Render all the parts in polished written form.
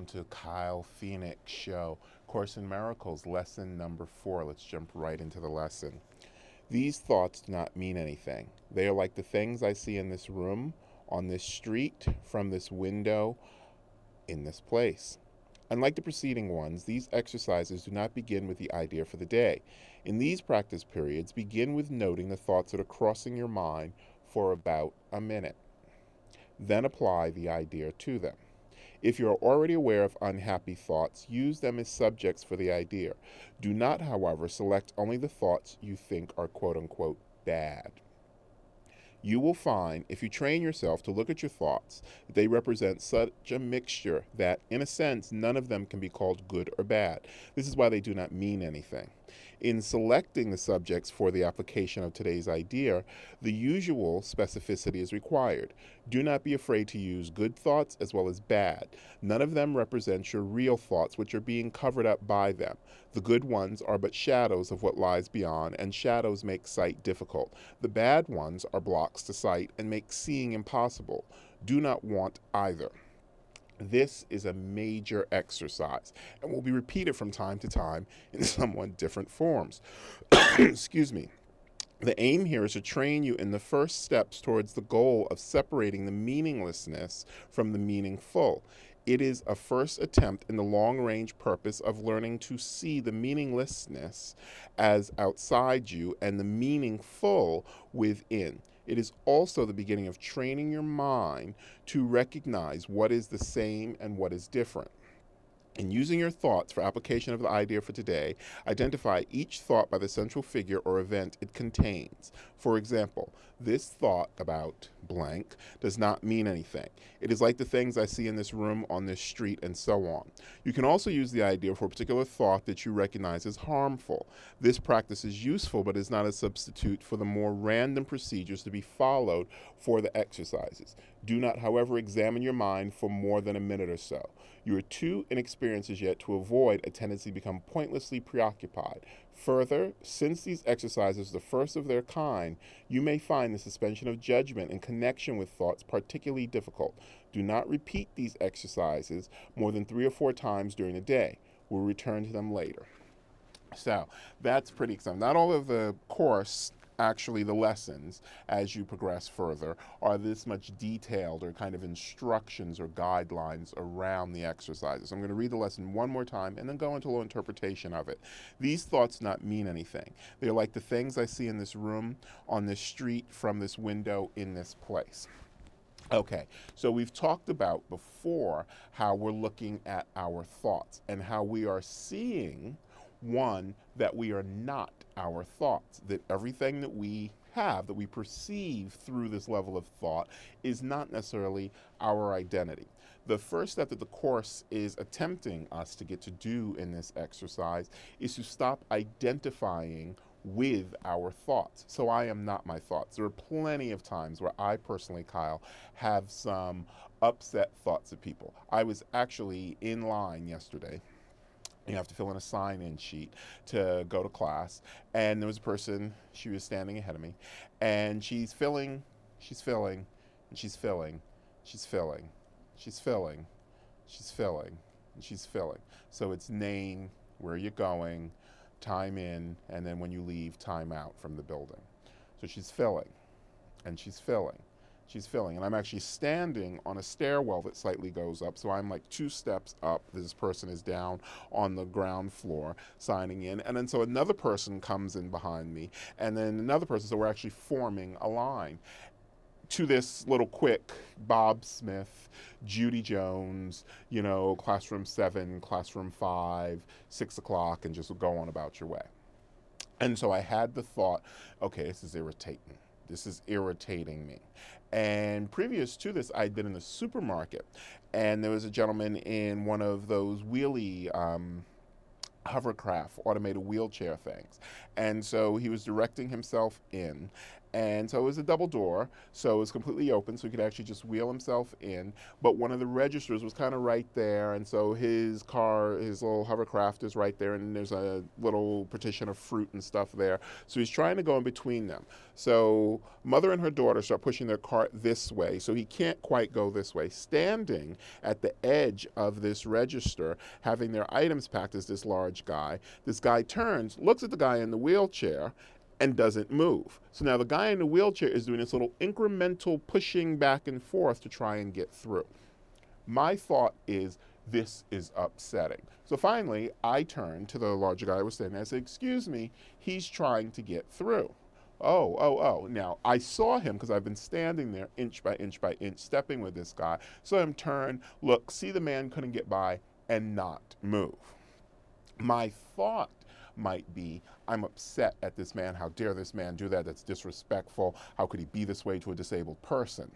welcome to Kyle Phoenix Show, Course in Miracles, lesson number 4. Let's jump right into the lesson. These thoughts do not mean anything. They are like the things I see in this room, on this street, from this window, in this place. Unlike the preceding ones, these exercises do not begin with the idea for the day. In these practice periods, begin with noting the thoughts that are crossing your mind for about a minute. Then apply the idea to them. If you are already aware of unhappy thoughts, use them as subjects for the idea. Do not, however, select only the thoughts you think are quote-unquote bad. You will find, if you train yourself to look at your thoughts, that they represent such a mixture that, in a sense, none of them can be called good or bad. This is why they do not mean anything. In selecting the subjects for the application of today's idea, the usual specificity is required. Do not be afraid to use good thoughts as well as bad. None of them represent your real thoughts, which are being covered up by them. The good ones are but shadows of what lies beyond, and shadows make sight difficult. The bad ones are blocks to sight and make seeing impossible. Do not want either. This is a major exercise and will be repeated from time to time in somewhat different forms. Excuse me. The aim here is to train you in the first steps towards the goal of separating the meaninglessness from the meaningful. It is a first attempt in the long-range purpose of learning to see the meaninglessness as outside you and the meaningful within. It is also the beginning of training your mind to recognize what is the same and what is different. In using your thoughts for application of the idea for today, identify each thought by the central figure or event it contains. For example, this thought about blank does not mean anything. It is like the things I see in this room, on this street, and so on. You can also use the idea for a particular thought that you recognize as harmful. This practice is useful, but is not a substitute for the more random procedures to be followed for the exercises. Do not, however, examine your mind for more than a minute or so. You are too inexperienced as yet to avoid a tendency to become pointlessly preoccupied. Further, since these exercises are the first of their kind, you may find the suspension of judgment in connection with thoughts particularly difficult. Do not repeat these exercises more than 3 or 4 times during the day. We'll return to them later. So that's pretty exciting. Not all of the course, actually the lessons, as you progress further, are this much detailed or kind of instructions or guidelines around the exercises. I'm going to read the lesson one more time and then go into a little interpretation of it. These thoughts do not mean anything. They're like the things I see in this room, on this street, from this window, in this place. Okay, so we've talked about before how we're looking at our thoughts and how we are seeing, one, that we are not our thoughts, that everything that we have, that we perceive through this level of thought, is not necessarily our identity. The first step that the Course is attempting us to get to do in this exercise is to stop identifying with our thoughts. So I am not my thoughts. There are plenty of times where I personally, Kyle, have some upset thoughts of people. I was actually in line yesterday. You have to fill in a sign-in sheet to go to class, and there was a person, she was standing ahead of me, and she's filling, and she's filling, she's filling, she's filling, and she's filling. So it's name, where you're going, time in, and then when you leave, time out from the building. So she's filling, and she's filling. She's filling, and I'm actually standing on a stairwell that slightly goes up, so I'm like 2 steps up. This person is down on the ground floor signing in, and then so another person comes in behind me, and then another person, so we're actually forming a line to this little quick Bob Smith, Judy Jones, you know, classroom 7, classroom 5, 6 o'clock, and just go on about your way. And so I had the thought, okay, this is irritating. This is irritating me. And previous to this, I'd been in the supermarket, and there was a gentleman in one of those wheelie hovercraft automated wheelchair things. And so he was directing himself in, And so it was a double door, so it was completely open, so he could actually just wheel himself in. But one of the registers was kind of right there, and so his car, his little hovercraft is right there, and there's a little partition of fruit and stuff there. So he's trying to go in between them. So mother and her daughter start pushing their cart this way, so he can't quite go this way. Standing at the edge of this register, having their items packed, is this large guy. This guy turns, looks at the guy in the wheelchair, and doesn't move. So now the guy in the wheelchair is doing this little incremental pushing back and forth to try and get through. My thought is, this is upsetting. So finally, I turned to the larger guy I was standing there. I said, excuse me, he's trying to get through. Oh. Now, I saw him because I've been standing there inch by inch by inch, stepping with this guy. So I'm turn, look, see the man couldn't get by and not move. My thought might be, I'm upset at this man. How dare this man do that? That's disrespectful. How could he be this way to a disabled person?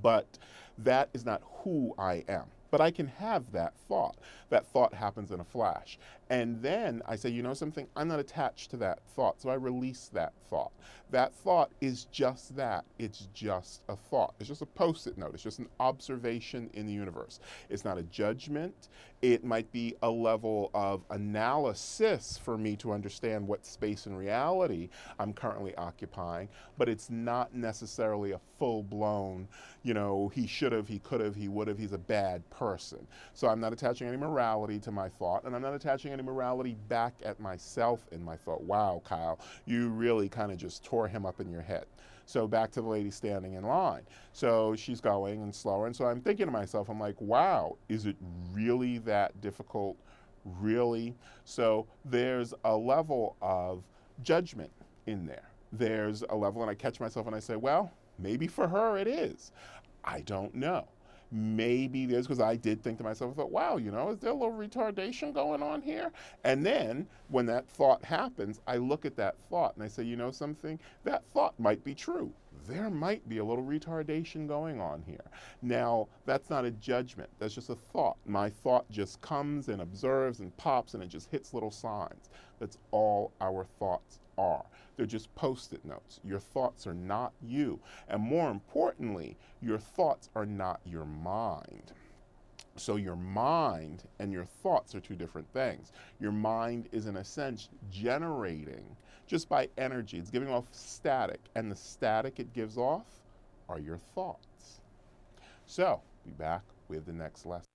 But that is not who I am. But I can have that thought. That thought happens in a flash. And then I say, you know something? I'm not attached to that thought. So I release that thought. That thought is just that. It's just a thought. It's just a post-it note. It's just an observation in the universe. It's not a judgment. It might be a level of analysis for me to understand what space and reality I'm currently occupying, but it's not necessarily a full-blown, you know, he should have, he could have, he would have, he's a bad person. So I'm not attaching any morality to my thought, and I'm not attaching any morality back at myself in my thought. Wow, Kyle, you really kind of just tore him up in your head. So back to the lady standing in line. So she's going and slower, and so I'm thinking to myself, I'm like, wow, is it really that difficult? Really? So there's a level of judgment in there. There's a level, and I catch myself and I say, well, maybe for her it is. I don't know. Maybe there's, because I did think to myself, I thought, wow, you know, is there a little retardation going on here? And then when that thought happens, I look at that thought and I say, you know something? That thought might be true. There might be a little retardation going on here. Now, that's not a judgment. That's just a thought. My thought just comes and observes and pops and it just hits little signs. That's all our thoughts are. They're just post-it notes. Your thoughts are not you. And more importantly, your thoughts are not your mind. So your mind and your thoughts are two different things. Your mind is, in a sense, generating just by energy. It's giving off static, and the static it gives off are your thoughts. So, be back with the next lesson.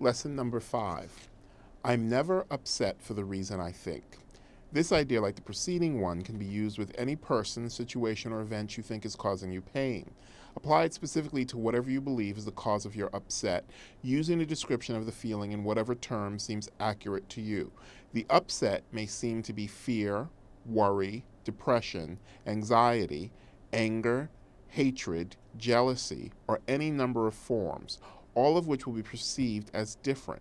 Lesson number 5. I'm never upset for the reason I think. This idea, like the preceding one, can be used with any person, situation, or event you think is causing you pain. Apply it specifically to whatever you believe is the cause of your upset, using a description of the feeling in whatever term seems accurate to you. The upset may seem to be fear, worry, depression, anxiety, anger, hatred, jealousy, or any number of forms, all of which will be perceived as different.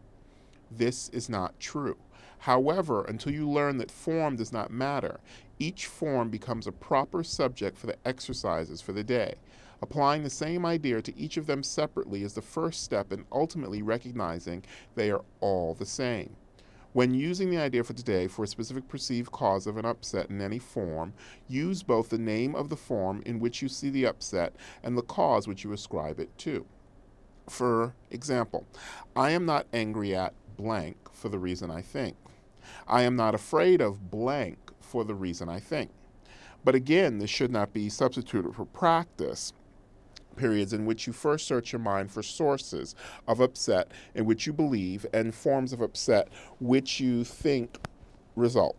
This is not true. However, until you learn that form does not matter, each form becomes a proper subject for the exercises for the day. Applying the same idea to each of them separately is the first step in ultimately recognizing they are all the same. When using the idea for today for a specific perceived cause of an upset in any form, use both the name of the form in which you see the upset and the cause which you ascribe it to. For example, I am not angry at blank for the reason I think. I am not afraid of blank for the reason I think. But again, this should not be substituted for practice periods in which you first search your mind for sources of upset in which you believe and forms of upset which you think result.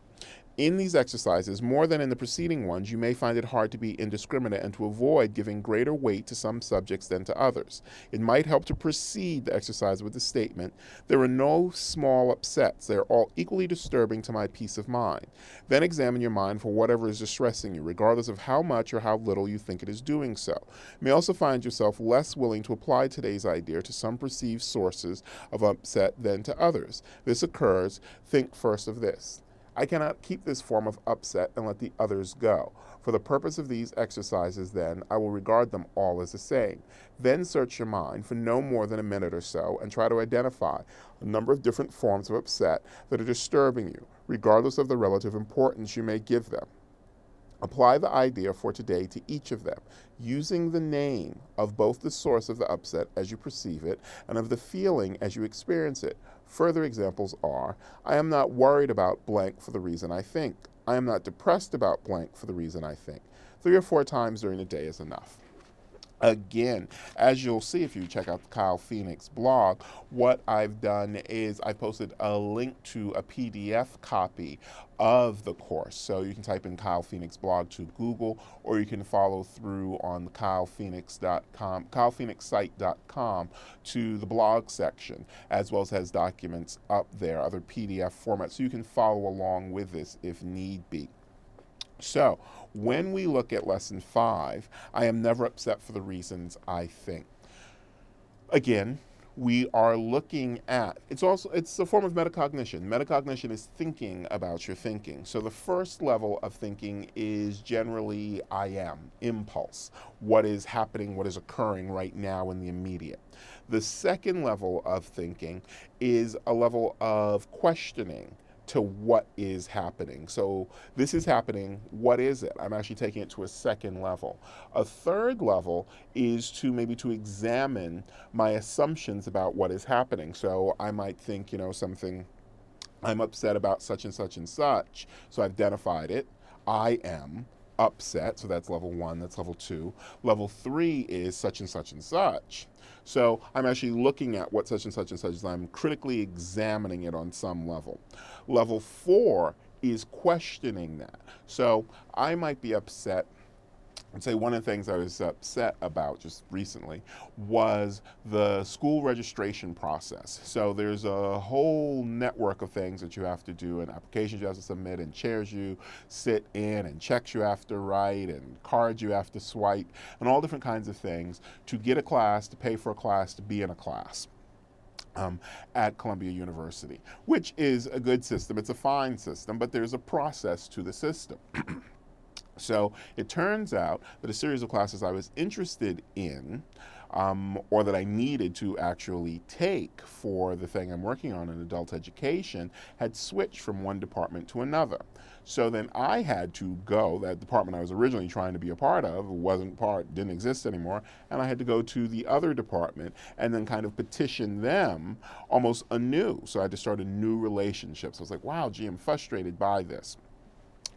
In these exercises, more than in the preceding ones, you may find it hard to be indiscriminate and to avoid giving greater weight to some subjects than to others. It might help to precede the exercise with the statement, "There are no small upsets. They are all equally disturbing to my peace of mind." Then examine your mind for whatever is distressing you, regardless of how much or how little you think it is doing so. You may also find yourself less willing to apply today's idea to some perceived sources of upset than to others. This occurs. Think first of this. I cannot keep this form of upset and let the others go. For the purpose of these exercises, then, I will regard them all as the same. Then search your mind for no more than a minute or so and try to identify a number of different forms of upset that are disturbing you, regardless of the relative importance you may give them. Apply the idea for today to each of them, using the name of both the source of the upset as you perceive it and of the feeling as you experience it. Further examples are, I am not worried about blank for the reason I think. I am not depressed about blank for the reason I think. 3 or 4 times during the day is enough. Again, as you'll see if you check out the Kyle Phoenix blog, what I've done is I posted a link to a PDF copy of the course. So you can type in Kyle Phoenix blog to Google, or you can follow through on the KylePhoenix.com, KylePhoenixSite.com to the blog section, as well as has documents up there, other PDF formats, so you can follow along with this if need be. So, when we look at lesson 5, I am never upset for the reasons I think. Again, we are looking at, it's a form of metacognition. Metacognition is thinking about your thinking. So the first level of thinking is generally I am, impulse, what is happening, what is occurring right now in the immediate. The second level of thinking is a level of questioning to what is happening. So this is happening, what is it? I'm actually taking it to a second level. A third level is to maybe to examine my assumptions about what is happening. So I might think, something, I'm upset about such and such and such. So I've identified it. I am upset, so that's level 1, that's level 2. Level 3 is such and such and such. So I'm actually looking at what such and such is. I'm critically examining it on some level. Level 4 is questioning that. So I might be upset. I'd say one of the things I was upset about just recently was the school registration process. So there's a whole network of things that you have to do, and applications you have to submit, and chairs you sit in, and checks you have to write, and cards you have to swipe, and all different kinds of things to get a class, to pay for a class, to be in a class. At Columbia University, which is a good system. It's a fine system, but there's a process to the system. So it turns out that a series of classes I was interested in, or that I needed to actually take for the thing I'm working on in adult education, had switched from one department to another. So then I had to go, that department I was originally trying to be a part of didn't exist anymore, and I had to go to the other department and then kind of petition them almost anew. So I had to start a new relationship. So I was like, wow, gee, I'm frustrated by this.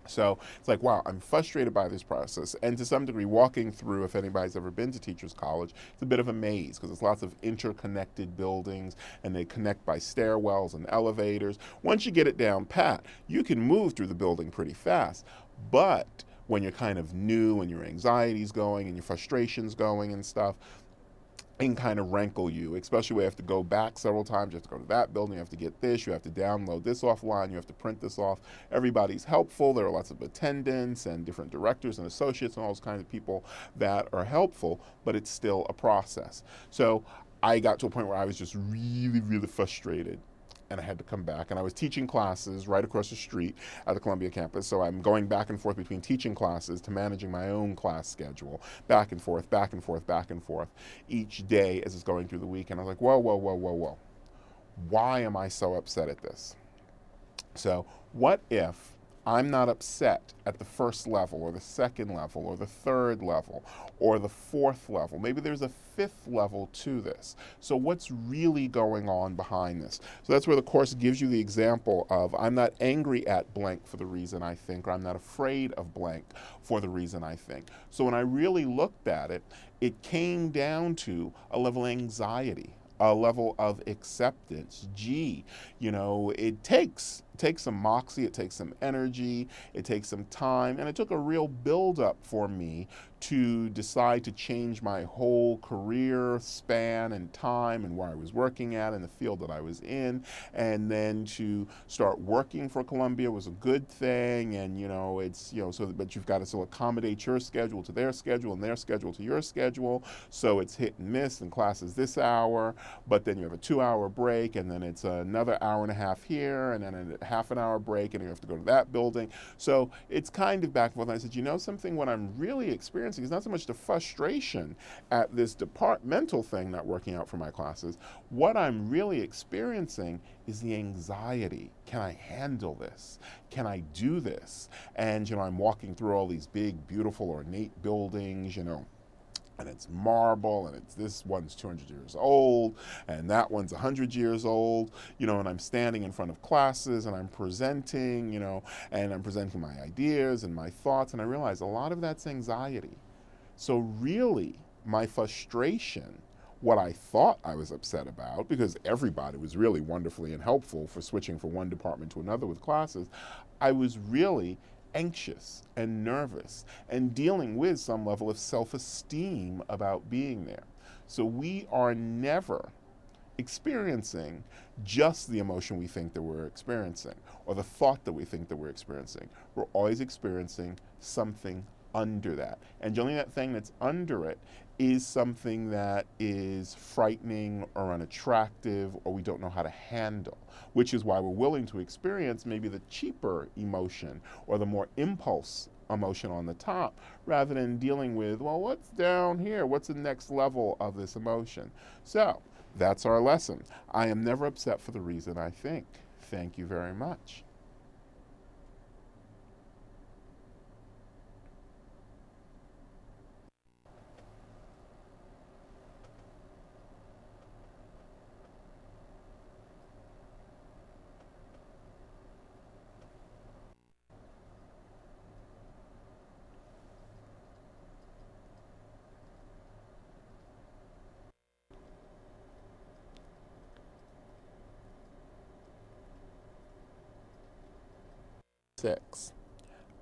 So it's like, wow, I'm frustrated by this process. And to some degree, walking through, if anybody's ever been to Teachers College, it's a bit of a maze because there's lots of interconnected buildings and they connect by stairwells and elevators. Once you get it down pat, you can move through the building pretty fast. But when you're kind of new and your anxiety's going and your frustration's going and stuff, and kind of rankle you, especially when you have to go back several times. You have to go to that building, you have to get this, you have to download this offline, you have to print this off. Everybody's helpful. There are lots of attendants and different directors and associates and all those kinds of people that are helpful, but it's still a process. So I got to a point where I was just really, really frustrated, and I had to come back. And I was teaching classes right across the street at the Columbia campus. So I'm going back and forth between teaching classes to managing my own class schedule, back and forth, back and forth, back and forth, each day as it's going through the week. And I was like, whoa, whoa, whoa, whoa, whoa. Why am I so upset at this? So what if I'm not upset at the first level or the second level or the third level or the fourth level? Maybe there's a fifth level to this. So what's really going on behind this? So that's where the course gives you the example of I'm not angry at blank for the reason I think, or I'm not afraid of blank for the reason I think. So when I really looked at it, it came down to a level of anxiety, a level of acceptance. Gee, it takes It takes some moxie, it takes some energy, it takes some time, and it took a real build-up for me to decide to change my whole career span and time and where I was working at and the field that I was in, and then to start working for Columbia was a good thing, and it's but you've got to still accommodate your schedule to their schedule and their schedule to your schedule, so it's hit and miss, and classes this hour, but then you have a 2-hour break, and then it's another hour and a half here, and then a half an hour break, and you have to go to that building. So it's kind of back and forth. And I said, something, what I'm really experiencing is not so much the frustration at this departmental thing not working out for my classes. What I'm really experiencing is the anxiety. Can I handle this? Can I do this? And I'm walking through all these big, beautiful, ornate buildings, and it's marble, and this one's 200 years old, and that one's 100 years old, and I'm standing in front of classes, and I'm presenting, and I'm presenting my ideas and my thoughts, and I realize a lot of that's anxiety. So really, my frustration, what I thought I was upset about, because everybody was really wonderfully and helpful for switching from one department to another with classes, I was really anxious and nervous and dealing with some level of self-esteem about being there. So we are never experiencing just the emotion we think that we're experiencing or the thought that we think that we're experiencing. We're always experiencing something under that. And generally that thing that's under it is something that is frightening or unattractive or we don't know how to handle, which is why we're willing to experience maybe the cheaper emotion or the more impulse emotion on the top rather than dealing with, well, what's down here? What's the next level of this emotion? So that's our lesson. I am never upset for the reason I think. Thank you very much.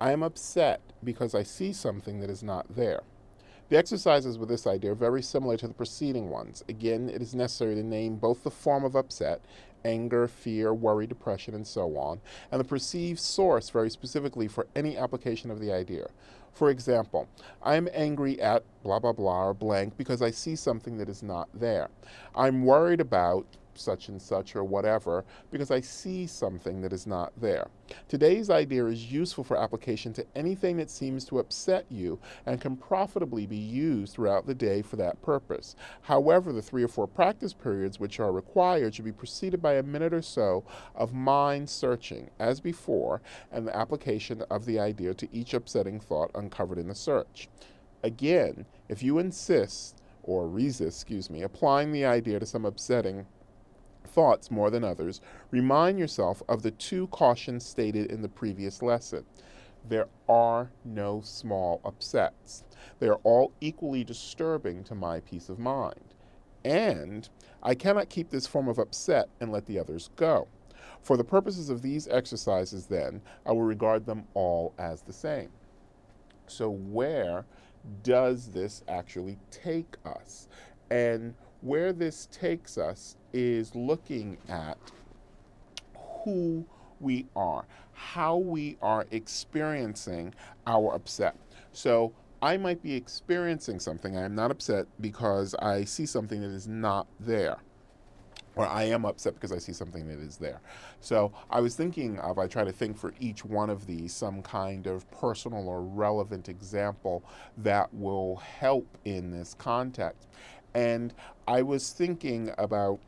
I am upset because I see something that is not there. The exercises with this idea are very similar to the preceding ones. Again, it is necessary to name both the form of upset, anger, fear, worry, depression, and so on, and the perceived source very specifically for any application of the idea. For example, I am angry at blah, blah, blah, or blank because I see something that is not there. I'm worried about such and such or whatever because I see something that is not there. Today's idea is useful for application to anything that seems to upset you and can profitably be used throughout the day for that purpose. However, the 3 or 4 practice periods which are required should be preceded by a minute or so of mind searching, as before, and the application of the idea to each upsetting thought uncovered in the search. Again, if you insist, or resist, applying the idea to some upsetting thoughts more than others, remind yourself of the 2 cautions stated in the previous lesson. There are no small upsets. They are all equally disturbing to my peace of mind. And I cannot keep this form of upset and let the others go. For the purposes of these exercises, then, I will regard them all as the same. So where does this actually take us? And where this takes us is looking at who we are, how we are experiencing our upset. So I might be experiencing something. I am not upset because I see something that is not there. Or I am upset because I see something that is there. So I was thinking of, I try to think for each one of these, some kind of personal or relevant example that will help in this context. And I was thinking about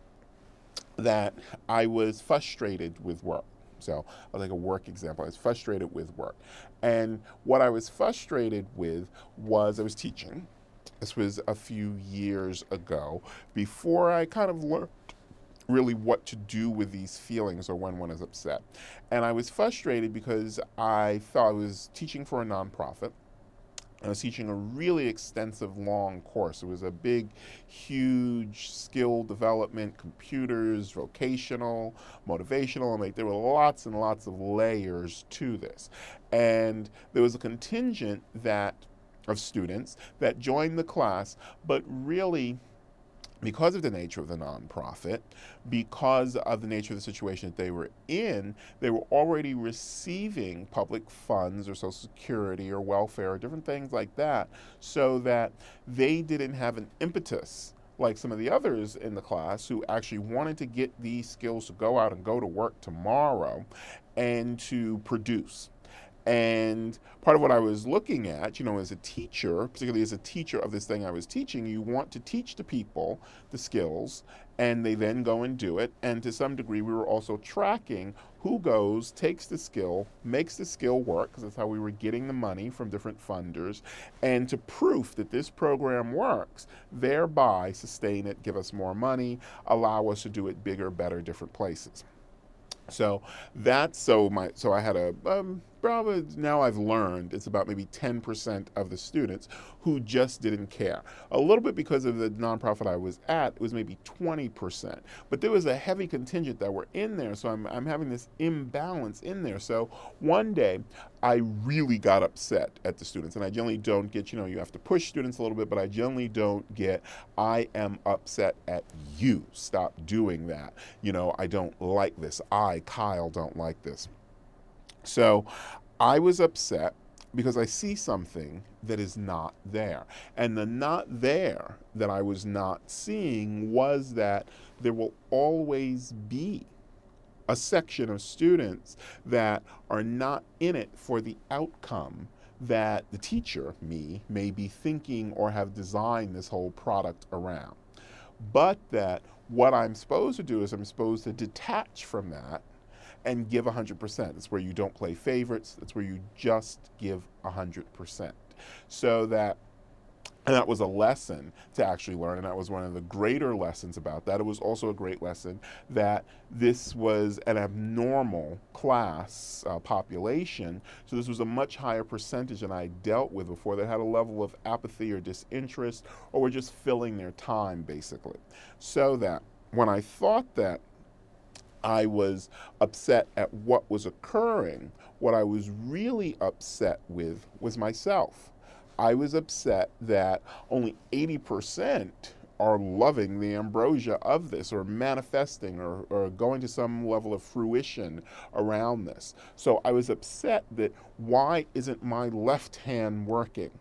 that I was frustrated with work. So I'll take a work example. I was frustrated with work. And what I was frustrated with was I was teaching. This was a few years ago, before I kind of learned really what to do with these feelings or when one is upset. And I was frustrated because I felt I was teaching for a nonprofit. I was teaching a really extensive, long course. It was a big, huge skill development, computers, vocational, motivational. Like, there were lots and lots of layers to this. And there was a contingent of students that joined the class, but really, because of the nature of the nonprofit, because of the nature of the situation that they were in, they were already receiving public funds or Social Security or welfare or different things like that, so that they didn't have an impetus like some of the others in the class who actually wanted to get these skills to go out and go to work tomorrow and to produce. And part of what I was looking at, as a teacher, particularly as a teacher of this thing I was teaching, you want to teach the people the skills, and they then go and do it. And to some degree, we were also tracking who goes, takes the skill, makes the skill work, because that's how we were getting the money from different funders, and to proof that this program works, thereby sustain it, give us more money, allow us to do it bigger, better, different places. So I had a probably, now I've learned it's about maybe 10% of the students who just didn't care. A little bit because of the nonprofit I was at, it was maybe 20%. But there was a heavy contingent that were in there, so I'm having this imbalance in there. So one day, I really got upset at the students, and I generally don't get, you have to push students a little bit, but I generally don't get, I am upset at you. Stop doing that. I don't like this. Kyle, don't like this. So I was upset because I see something that is not there. And the not there that I was not seeing was that there will always be a section of students that are not in it for the outcome that the teacher, me, may be thinking or have designed this whole product around. But that what I'm supposed to do is I'm supposed to detach from that and give 100%. It's where you don't play favorites. It's where you just give 100%. And that was a lesson to actually learn, and that was one of the greater lessons about that. It was also a great lesson that this was an abnormal class population, so this was a much higher percentage than I dealt with before that had a level of apathy or disinterest, or were just filling their time, basically. So that when I thought that I was upset at what was occurring, what I was really upset with was myself. I was upset that only 80% are loving the ambrosia of this, or manifesting, or going to some level of fruition around this. So I was upset that why isn't my left hand working?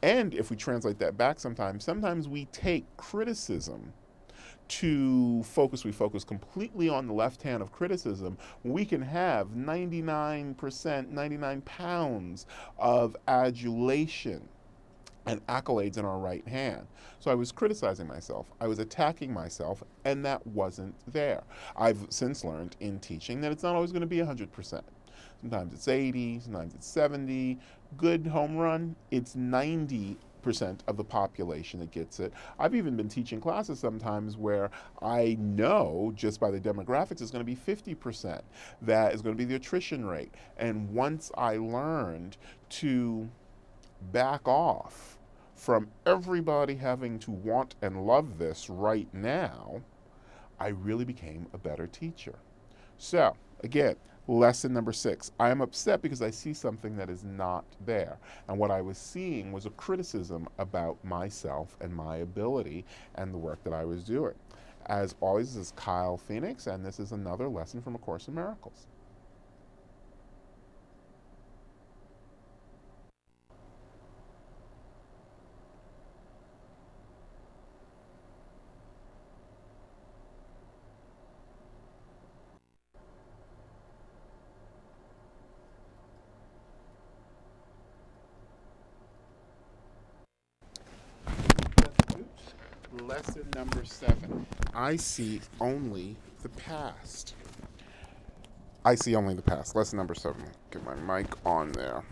And if we translate that back sometimes we take criticism to focus. We focus completely on the left hand of criticism. We can have 99%, 99 pounds of adulation and accolades in our right hand. So I was criticizing myself, I was attacking myself, and that wasn't there. I've since learned in teaching that it's not always going to be 100%. Sometimes it's 80, sometimes it's 70. Good home run, it's 90% of the population that gets it. I've even been teaching classes sometimes where I know just by the demographics it's going to be 50%. That is going to be the attrition rate. And once I learned to back off from everybody having to want and love this right now, I really became a better teacher. So, again, lesson number 6. I am upset because I see something that is not there. And what I was seeing was a criticism about myself and my ability and the work that I was doing. As always, this is Kyle Phoenix, and this is another lesson from A Course in Miracles. Lesson number 7. I see only the past. I see only the past. Lesson number 7. Get my mic on there.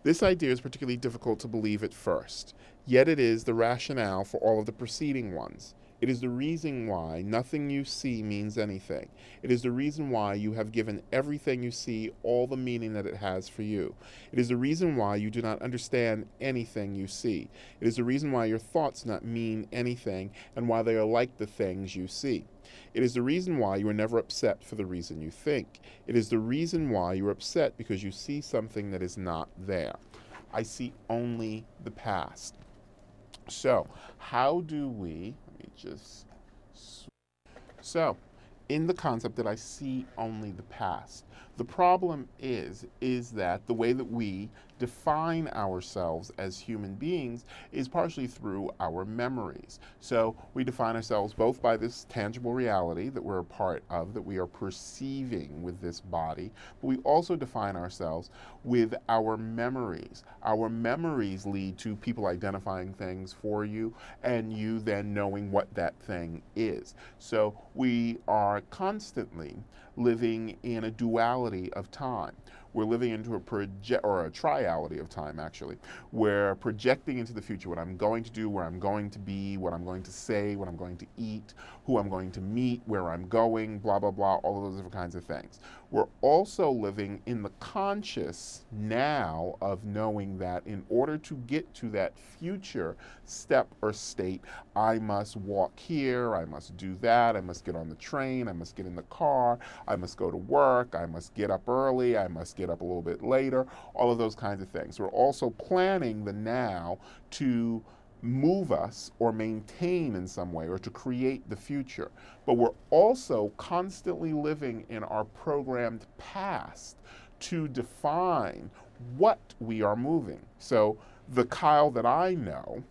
This idea is particularly difficult to believe at first, yet it is the rationale for all of the preceding ones. It is the reason why nothing you see means anything. It is the reason why you have given everything you see all the meaning that it has for you. It is the reason why you do not understand anything you see. It is the reason why your thoughts do not mean anything and why they are like the things you see. It is the reason why you are never upset for the reason you think. It is the reason why you are upset because you see something that is not there. I see only the past. So, how do we, so, in the concept that I see only the past, the problem is that the way that we define ourselves as human beings is partially through our memories. So we define ourselves both by this tangible reality that we're a part of, that we are perceiving with this body, but we also define ourselves with our memories. Our memories lead to people identifying things for you and you then knowing what that thing is. So we are constantly living in a duality of time. We're living into a triality of time, actually. We're projecting into the future what I'm going to do, where I'm going to be, what I'm going to say, what I'm going to eat, who I'm going to meet, where I'm going, blah, blah, blah, all of those different kinds of things. We're also living in the conscious now of knowing that in order to get to that future step or state, I must walk here, I must do that, I must get on the train, I must get in the car, I must go to work, I must get up early, I must get up a little bit later, all of those kinds of things. We're also planning the now to move us or maintain in some way or to create the future. But we're also constantly living in our programmed past to define what we are moving. So the Kyle that I know,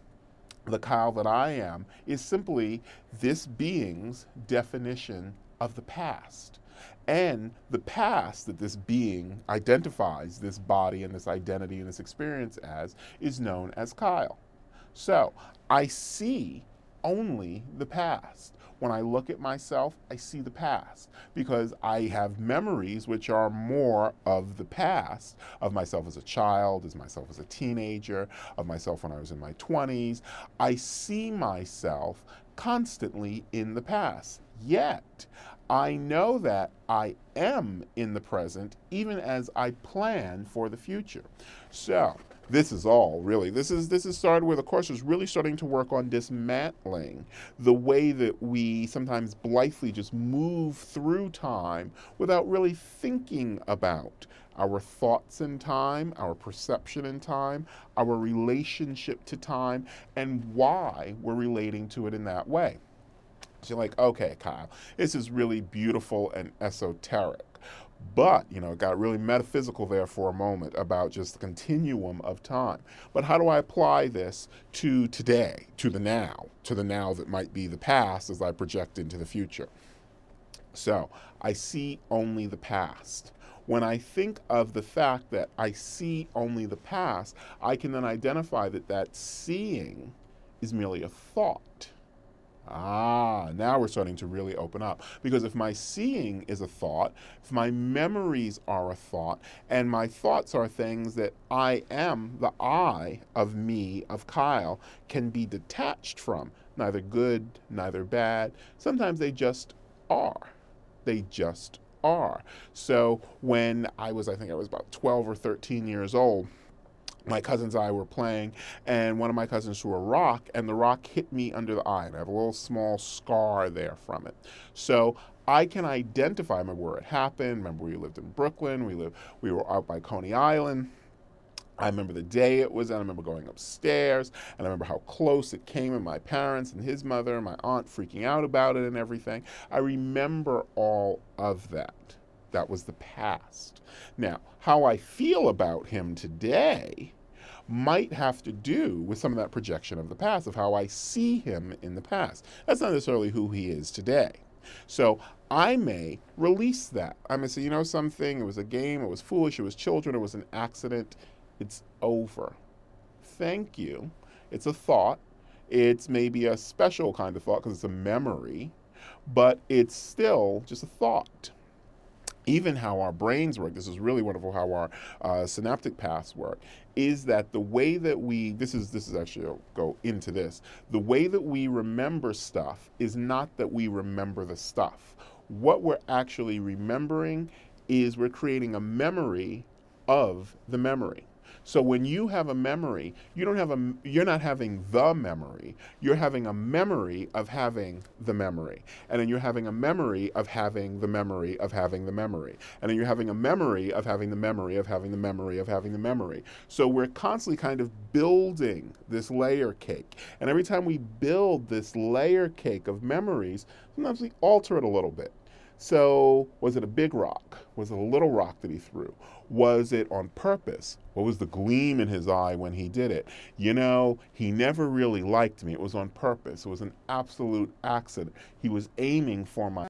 the Kyle that I am, is simply this being's definition of the past. And the past that this being identifies this body and this identity and this experience as is known as Kyle. So I see only the past. When I look at myself, I see the past because I have memories which are more of the past, of myself as a child, as myself as a teenager, of myself when I was in my 20s. I see myself constantly in the past. Yet, I know that I am in the present even as I plan for the future. So, this is all really, this is started where the course is really starting to work on dismantling the way that we sometimes blithely just move through time without really thinking about our thoughts in time, our perception in time, our relationship to time, and why we're relating to it in that way. So you're like, okay, Kyle, this is really beautiful and esoteric. But, it got really metaphysical there for a moment about just the continuum of time. But how do I apply this to today, to the now that might be the past as I project into the future? So, I see only the past. When I think of the fact that I see only the past, I can then identify that that seeing is merely a thought. Now we're starting to really open up. Because if my seeing is a thought, if my memories are a thought, and my thoughts are things that I am, the I of me, of Kyle, can be detached from, neither good, neither bad, sometimes they just are. They just are. So when I think I was about 12 or 13 years old, my cousins and I were playing, and one of my cousins threw a rock, and the rock hit me under the eye, and I have a little small scar there from it. So I can identify, remember where it happened, remember we lived in Brooklyn, we were out by Coney Island. I remember the day it was, and I remember going upstairs, and I remember how close it came, and my parents and his mother and my aunt freaking out about it and everything. I remember all of that. That was the past. Now, how I feel about him today might have to do with some of that projection of the past, of how I see him in the past. That's not necessarily who he is today. So I may release that. I may say, something, it was a game, it was foolish, it was children, it was an accident. It's over. Thank you. It's a thought. It's maybe a special kind of thought because it's a memory, but it's still just a thought. even how our brains work, this is really wonderful how our synaptic paths work, is that the way that this is actually, I'll go into this, the way that we remember stuff is not that we remember the stuff. What we're actually remembering is we're creating a memory of the memory. So when you have a memory, you're not having the memory, you're having a memory of having the memory. And then you're having a memory of having the memory of having the memory. And then you're having a memory of having the memory of having the memory of having the memory. So we're constantly kind of building this layer cake. And every time we build this layer cake of memories, sometimes we alter it a little bit. So was it a big rock? Was it a little rock that he threw? Was it on purpose? What was the gleam in his eye when he did it? You know, he never really liked me. It was on purpose. It was an absolute accident. He was aiming for my